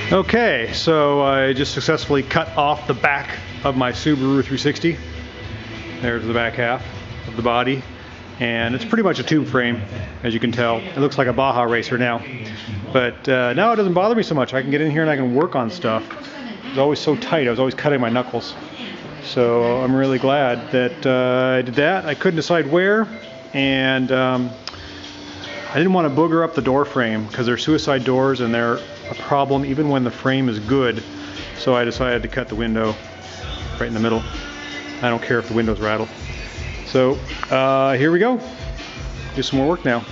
Okay, so I just successfully cut off the back of my Subaru 360. There's the back half of the body, and it's pretty much a tube frame, as you can tell. It looks like a Baja racer now, but now it doesn't bother me so much. I can get in here and I can work on stuff. It was always so tight, I was always cutting my knuckles. So I'm really glad that I did that. I couldn't decide where, and I didn't want to booger up the door frame because they're suicide doors and they're a problem even when the frame is good. So I decided to cut the window right in the middle. I don't care if the windows rattle. So here we go. Do some more work now.